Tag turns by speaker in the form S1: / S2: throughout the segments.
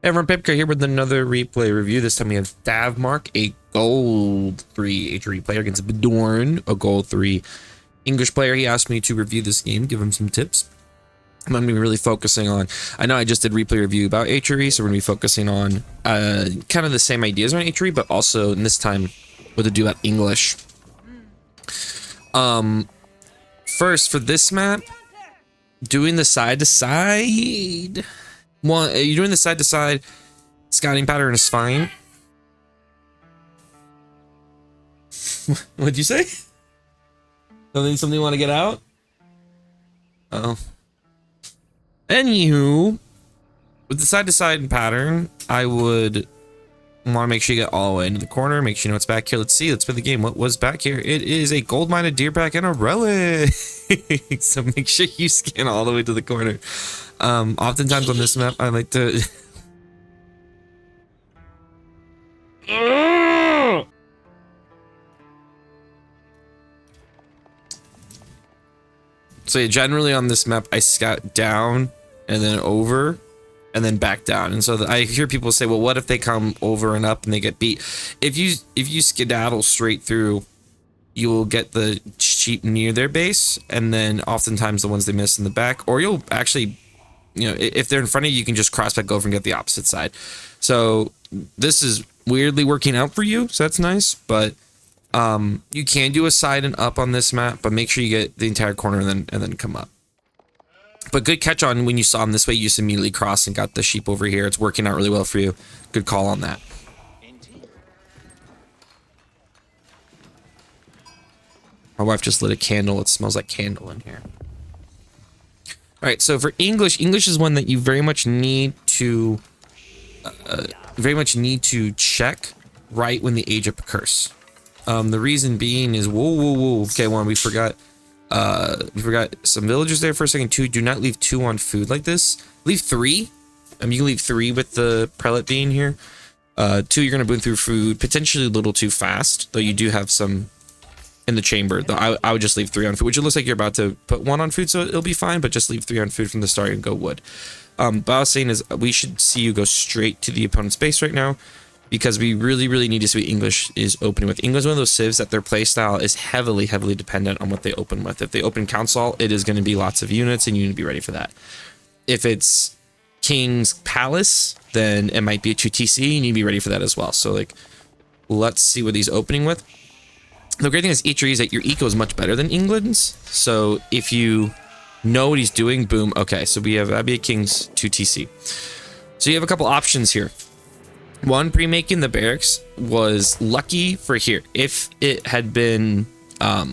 S1: Everyone, Pipka here with another replay review. This time we have Davmark, a gold 3 HRE player against Bedorn, a gold 3 English player. He asked me to review this game, give him some tips. I'm going to be really focusing on, I know I just did replay review about HRE, so we're going to be focusing on kind of the same ideas around HRE, but also in this time with a do about English. First, for this map, doing the side to side. One, you're doing the side to side scouting pattern is fine. What'd you say? Something you want to get out? Oh. Anywho, with the side to side pattern, I would want to make sure you get all the way into the corner. Make sure you know what's back here. Let's see. Let's play the game. What was back here? It is a gold minded deer pack and a relic. So make sure you scan all the way to the corner. Oftentimes on this map, I like to. So yeah, generally on this map, I scout down and then over and then back down. And so I hear people say, well, what if they come over and up and they get beat? If you skedaddle straight through, you will get the sheep near their base, and then oftentimes the ones they miss in the back, or you'll actually, you know, if they're in front of you, you can just cross back over and get the opposite side. So this is weirdly working out for you, so that's nice. But you can do a side and up on this map, but make sure you get the entire corner and then come up. But good catch on when you saw him this way. You just immediately crossed and got the sheep over here. It's working out really well for you. Good call on that. My wife just lit a candle. It smells like candle in here. All right, so for English is one that you very much need to check right when the age up occurs. The reason being is whoa. Okay, one, we forgot some villagers there for a second. Two, do not leave 2 on food like this. Leave 3. You can leave 3 with the prelate being here. 2, you're gonna boom through food potentially a little too fast, though you do have some in the chamber. Though I would just leave 3 on food, which it looks like you're about to put 1 on food, so it'll be fine. But just leave 3 on food from the start and go wood. But I was saying is we should see you go straight to the opponent's base right now, because we really need to see what English is opening with. English is one of those civs that their playstyle is heavily dependent on what they open with. If they open council, it is going to be lots of units, and you need to be ready for that. If it's King's Palace, then it might be a 2 TC. You need to be ready for that as well. So like, let's see what he's opening with. The great thing is HRE is that your eco is much better than England's. So if you know what he's doing, boom. Okay, so we have that'd be a King's 2 TC. So you have a couple options here. One, pre-making the barracks was lucky for here. If it had been, what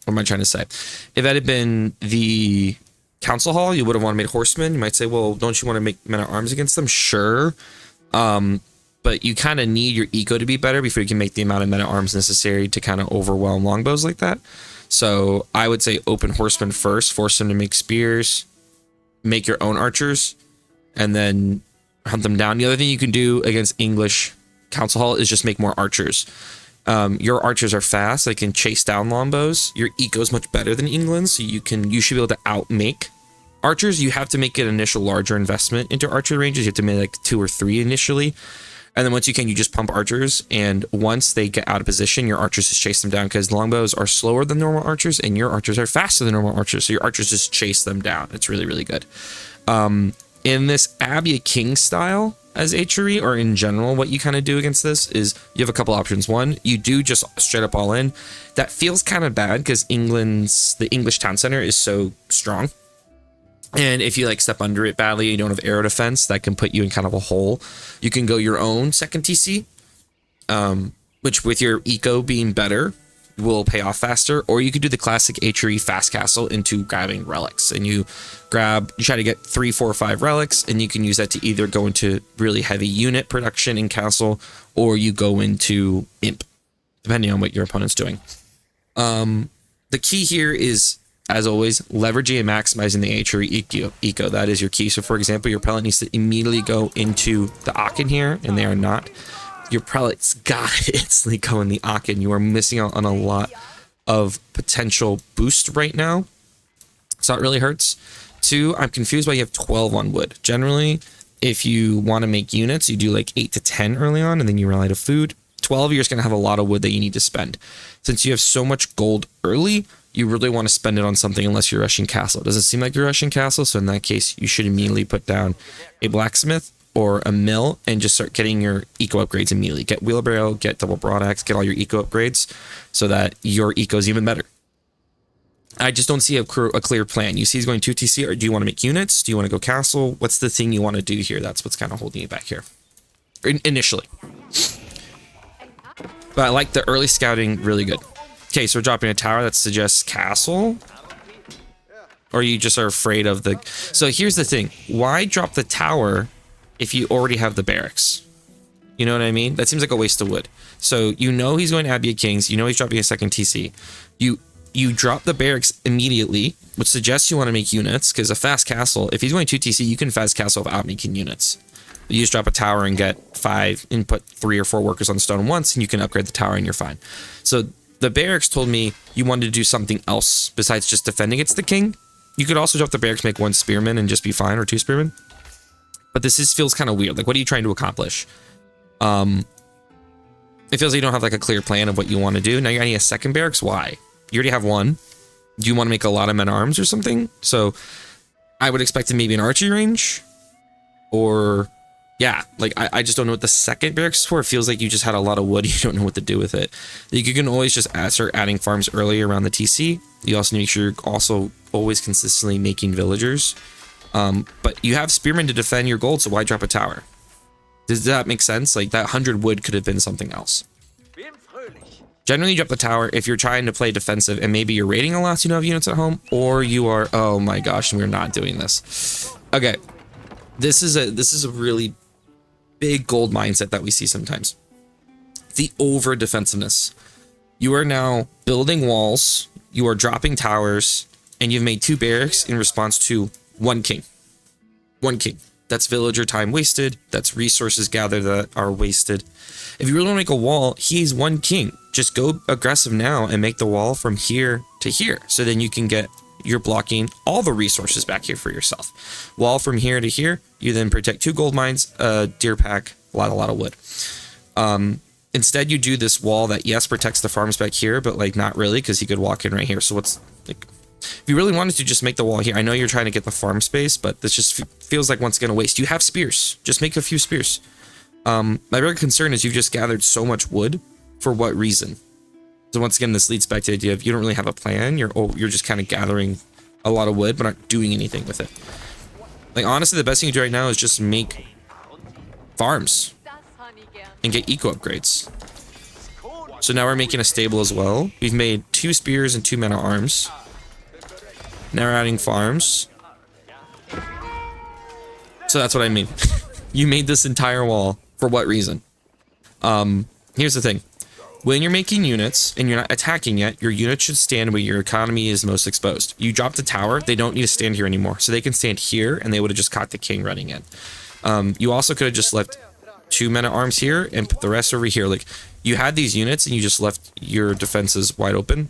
S1: am I trying to say? If it had been the council hall, you would have wanted to make horsemen. You might say, well, don't you want to make men at arms against them? Sure. But you kind of need your eco to be better before you can make the amount of men at arms necessary to kind of overwhelm longbows like that. So I would say open horsemen first, force them to make spears, make your own archers, and then hunt them down. The other thing you can do against English council hall is just make more archers. Your archers are fast. They can chase down longbows. Your eco is much better than England's, so you should be able to outmake archers. You have to make an initial larger investment into archer ranges. You have to make like 2 or 3 initially. And then once you can, you just pump archers. And once they get out of position, your archers just chase them down, because longbows are slower than normal archers and your archers are faster than normal archers. So your archers just chase them down. It's really good. In this Abbey King style as HRE, or in general, what you kind of do against this is you have a couple options. One, you do just straight up all in. That feels kind of bad because the English town center is so strong. And if you like step under it badly, you don't have aero defense, that can put you in kind of a hole. You can go your own second TC, which with your eco being better will pay off faster. Or you could do the classic HRE fast castle into grabbing relics, and you try to get 3, 4, 5 relics, and you can use that to either go into really heavy unit production in castle, or you go into imp, depending on what your opponent's doing. The key here is, as always, leveraging and maximizing the HRE eco. That is your key. So for example, your prelate needs to immediately go into the Aachen here, and they are not. Your prelate's got to instantly go in the Aachen. You are missing out on a lot of potential boost right now. So it really hurts. 2, I'm confused why you have 12 on wood. Generally, If you want to make units, you do like 8 to 10 early on, and then you rely to food. 12, you're just going to have a lot of wood that you need to spend. Since you have so much gold early, you really want to spend it on something unless you're rushing castle. It doesn't seem like you're rushing castle, so in that case, you should immediately put down a blacksmith or a mill and just start getting your eco upgrades immediately. Get wheelbarrow, get double broadaxe, get all your eco upgrades so that your eco is even better. I just don't see a clear plan. You see he's going 2 TC, or do you want to make units? Do you want to go castle? What's the thing you want to do here? That's what's kind of holding you back here. Initially. But I like the early scouting, really good. Okay, so we're dropping a tower that suggests castle. Or you just are afraid of the... So here's the thing. Why drop the tower if you already have the barracks? You know what I mean? That seems like a waste of wood. So you know he's going to Abbey of Kings. You know he's dropping a second TC. You drop the barracks immediately, which suggests you want to make units, because a fast castle, if he's going 2 TC, you can fast castle without making units. You just drop a tower and get 5 and put 3 or 4 workers on stone once, and you can upgrade the tower and you're fine. So the barracks told me you wanted to do something else besides just defending against the king. You could also drop the barracks, make 1 spearman and just be fine, or 2 spearmen. But this feels kind of weird. Like, what are you trying to accomplish? It feels like you don't have like a clear plan of what you want to do. Now you're adding a second barracks. Why? You already have 1. Do you want to make a lot of men-at-arms or something? So I would expect maybe an archery range, or yeah, like I just don't know what the second barracks is for. It feels like you just had a lot of wood. You don't know what to do with it. You can always just start adding farms early around the TC. You also need to make sure you're also always consistently making villagers. But you have spearmen to defend your gold, so why drop a tower? Does that make sense? Like, that 100 wood could have been something else. Generally, you drop the tower if you're trying to play defensive and maybe you're raiding a lot so you don't have units at home, or you are... Oh my gosh, we're not doing this. Okay. This is a really big gold mindset that we see sometimes. The over defensiveness. You are now building walls, you are dropping towers, and you've made 2 barracks in response to 1 king. 1 king. That's villager time wasted. That's resources gathered that are wasted. If you really want to make a wall, he's 1 king. Just go aggressive now and make the wall from here to here. So then you can get, you're blocking all the resources back here for yourself. Wall from here to here. You then protect 2 gold mines, a deer pack, a lot of wood. Instead, you do this wall that, yes, protects the farms back here, but like not really, because he could walk in right here. So what's like... If you really wanted to just make the wall here, I know you're trying to get the farm space, but this just feels like once again a waste. You have spears. Just make a few spears. My real concern is you've just gathered so much wood. For what reason? So once again, this leads back to the idea of you don't really have a plan. You're just kind of gathering a lot of wood, but not doing anything with it. Like, honestly, the best thing you do right now is just make farms and get eco upgrades. So now we're making a stable as well. We've made 2 spears and 2 men-at-arms. Now we're adding farms. So that's what I mean. You made this entire wall. For what reason? Here's the thing. When you're making units and you're not attacking yet, your units should stand where your economy is most exposed. You drop the tower, they don't need to stand here anymore. So they can stand here and they would have just caught the king running in. You also could have just left 2 men-at-arms here and put the rest over here. Like, you had these units and you just left your defenses wide open.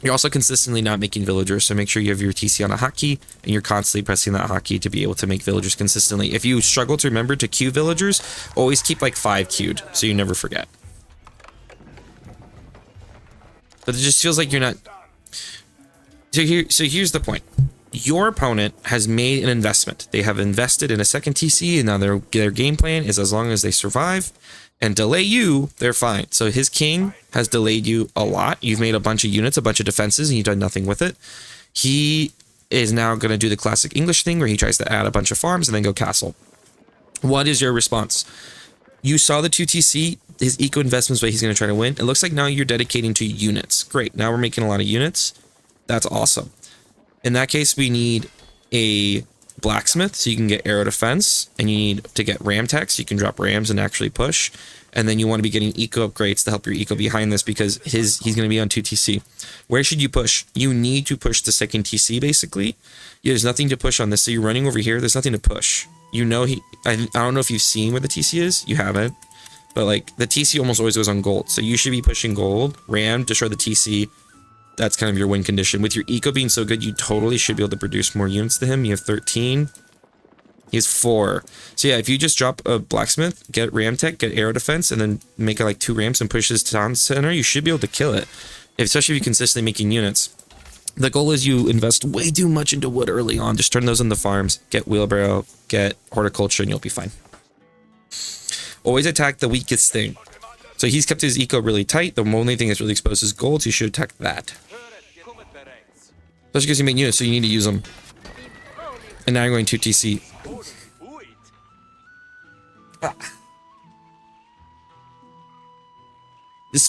S1: You're also consistently not making villagers, so make sure you have your TC on a hotkey and you're constantly pressing that hotkey to be able to make villagers consistently. If you struggle to remember to queue villagers, always keep like 5 queued so you never forget. But it just feels like you're not... So here's the point. Your opponent has made an investment. They have invested in a second TC, and now their game plan is as long as they survive and delay you, they're fine. So his king has delayed you a lot. You've made a bunch of units, a bunch of defenses, and you've done nothing with it. He is now going to do the classic English thing where he tries to add a bunch of farms and then go castle. What is your response? You saw the 2 TC, his eco investments, but he's going to try to win. It looks like now you're dedicating to units. Great. Now we're making a lot of units. That's awesome. In that case, we need a blacksmith so you can get arrow defense, and you need to get ram tech so you can drop rams and actually push. And then you want to be getting eco upgrades to help your eco behind this because he's going to be on 2 TC. Where should you push? You need to push the second TC basically. There's nothing to push on this. So you're running over here. There's nothing to push. You know I don't know if you've seen where the TC is. You haven't. But like the TC almost always goes on gold. So you should be pushing gold. Ram, destroy the TC. That's kind of your win condition. With your eco being so good, you totally should be able to produce more units to him. You have 13. He has 4. So yeah, if you just drop a blacksmith, get ram tech, get arrow defense, and then make like 2 ramps and push his town center, you should be able to kill it. Especially if you're consistently making units. The goal is you invest way too much into wood early on. Just turn those into farms, get wheelbarrow, get horticulture, and you'll be fine. Always attack the weakest thing. So he's kept his eco really tight. The only thing that's really exposed is gold, so you should attack that. Especially because you make units, so you need to use them. And now I'm going to TC.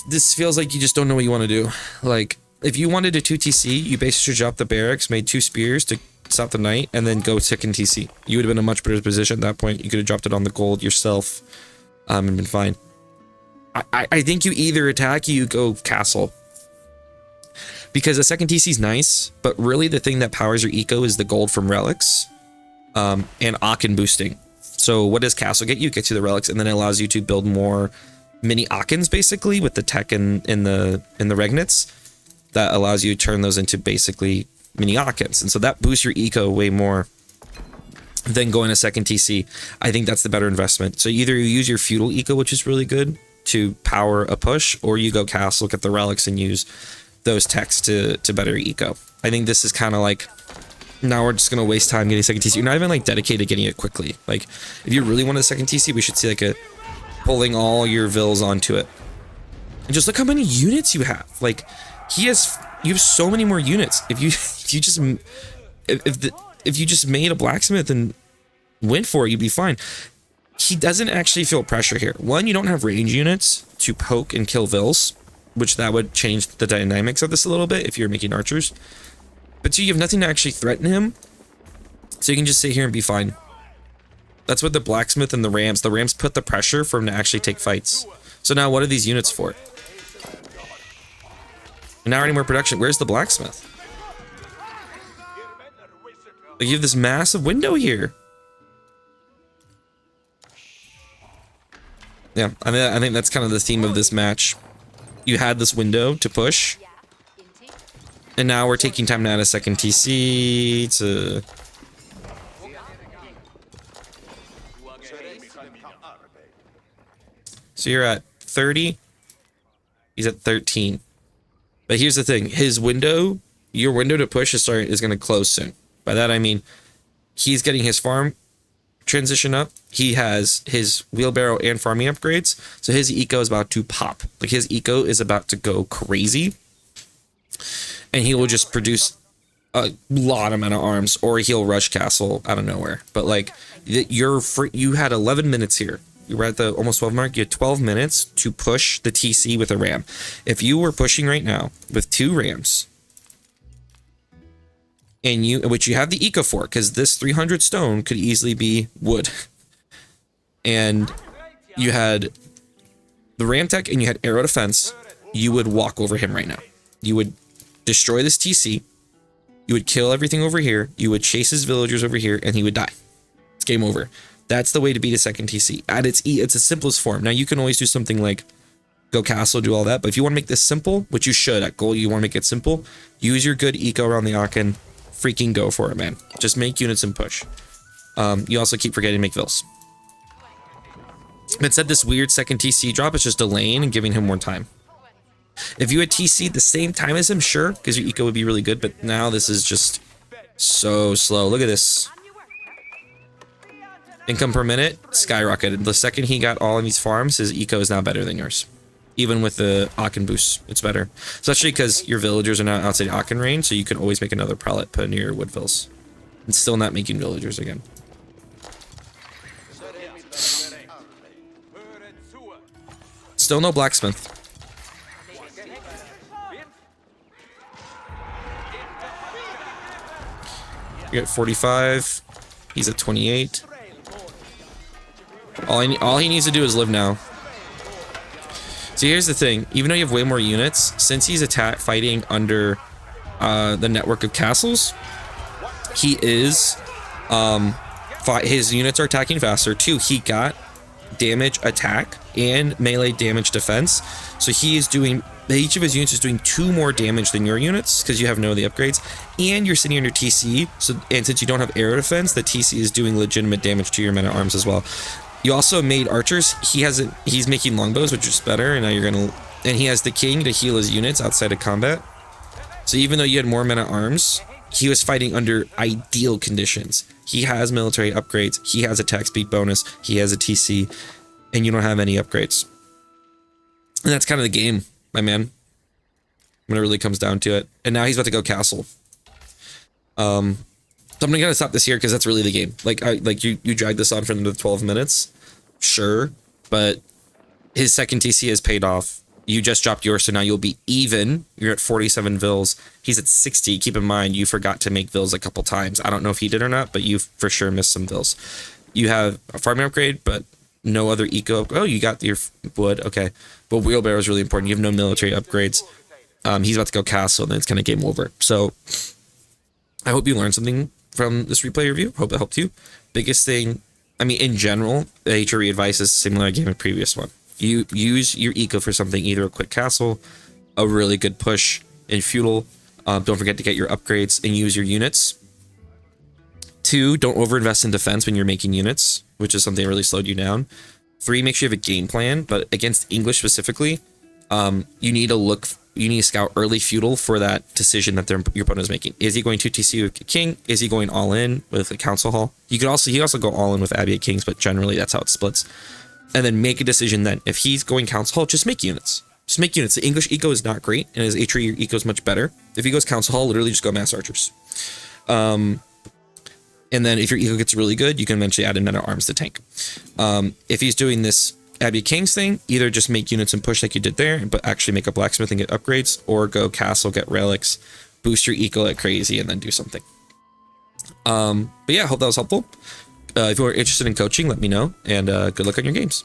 S1: This feels like you just don't know what you want to do. Like, if you wanted a 2TC, you basically dropped the barracks, made 2 spears to stop the knight, and then go second TC. You would have been in a much better position at that point. You could have dropped it on the gold yourself, and been fine. I think you either attack or you go castle. Because a second TC is nice, but really the thing that powers your eco is the gold from relics, and Aachen boosting. So what does castle get you? It gets you the relics, and then it allows you to build more mini Aachens basically with the tech in the regnets. That allows you to turn those into basically mini Aachens, and so that boosts your eco way more than going a second TC. I think that's the better investment. So either you use your feudal eco, which is really good, to power a push, or you go castle, get the relics, and use those techs to better your eco. I think this is kind of like, now we're just gonna waste time getting a second TC. You're not even like dedicated to getting it quickly. Like, if you really want a second TC, we should see like a pulling all your vills onto it. And just look how many units you have. Like, you have so many more units. If you just made a blacksmith and went for it, you'd be fine. He doesn't actually feel pressure here. One, you don't have range units to poke and kill vills, which that would change the dynamics of this a little bit if you're making archers. But 2, you have nothing to actually threaten him, so you can just sit here and be fine. That's what the blacksmith and the rams put the pressure for him to actually take fights. So now what are these units for? And now any more production. Where's the blacksmith? Like, you have this massive window here. Yeah, I think that's kind of the theme of this match. You had this window to push, and now we're taking time to add a second TC to... So you're at 30, he's at 13. But here's the thing, his window, your window to push is going to close soon. By that I mean, he's getting his farm transition up. He has his wheelbarrow and farming upgrades, so his eco is about to pop. Like, his eco is about to go crazy, and he will just produce a lot amount of arms, or he'll rush castle out of nowhere. But like, you had 11 minutes here. You were at the almost 12 mark. You had 12 minutes to push the TC with a ram. If you were pushing right now with 2 rams, and which you have the eco for, because this 300 stone could easily be wood, and you had the ram tech and you had arrow defense, you would walk over him right now. You would destroy this TC, you would kill everything over here, you would chase his villagers over here, and he would die. It's game over. That's the way to beat a second TC. At it's the simplest form. Now you can always do something like go castle, do all that, but if you want to make this simple, which you should at goal, you want to make it simple, use your good eco around the Aachen, freaking go for it, man. Just make units and push. You also keep forgetting to make vills. Instead, this weird second TC drop is just delaying and giving him more time. If you had TC the same time as him, sure, because your eco would be really good, but now this is just so slow. Look at this. Income per minute skyrocketed. The second he got all of these farms, his eco is now better than yours. Even with the Aachen boost, it's better. Especially because your villagers are now outside Aachen range, so you can always make another prelate put near your wood vills. And still not making villagers again. Still no blacksmith. You're at 45. He's at 28. All he needs to do is live now. So here's the thing. Even though you have way more units, since he's fighting under the network of castles, he is his units are attacking faster too. He got damage attack and melee damage defense, so he is doing each of his units is doing 2 more damage than your units because you have no of the upgrades, and you're sitting under TC. So, and since you don't have air defense, the TC is doing legitimate damage to your men at arms as well. You also made archers. He's making longbows, which is better, and now you're gonna. And he has the king to heal his units outside of combat. So even though you had more men at arms, he was fighting under ideal conditions. He has military upgrades. He has attack speed bonus. He has a TC, and you don't have any upgrades. And that's kind of the game, my man, when it really comes down to it. And now he's about to go castle. So I'm gonna stop this here because that's really the game. Like you drag this on for another 12 minutes, sure, but his second TC has paid off. You just dropped yours, so now you'll be even. You're at 47 vills. He's at 60. Keep in mind, you forgot to make vills a couple times. I don't know if he did or not, but you for sure missed some vills. You have a farming upgrade, but no other eco. Oh, you got your wood. Okay. But wheelbarrow is really important. You have no military upgrades. He's about to go castle, and then it's kind of game over. So I hope you learned something from this replay review. Hope it helped you. Biggest thing, I mean, in general, the HRE advice is similar to the game in previous one. You use your eco for something, either a quick castle, a really good push in feudal. Don't forget to get your upgrades and use your units. 2, don't overinvest in defense when you're making units, which is something that really slowed you down. 3, make sure you have a game plan, but against English specifically, you need to scout early feudal for that decision that your opponent is making. Is he going to TC with king? Is he going all in with a council hall? He also go all in with Abbey of Kings, but generally that's how it splits. And then make a decision then. If he's going council hall, just make units. Just make units. The English eco is not great, and his HRE eco is much better. If he goes council hall, literally just go mass archers. And then if your eco gets really good, you can eventually add in men at arms to tank. If he's doing this Abbey of Kings thing, either just make units and push like you did there, but actually make a blacksmith and get upgrades, or go castle, get relics, boost your eco like crazy, and then do something. But yeah, I hope that was helpful. If you are interested in coaching, let me know, and good luck on your games.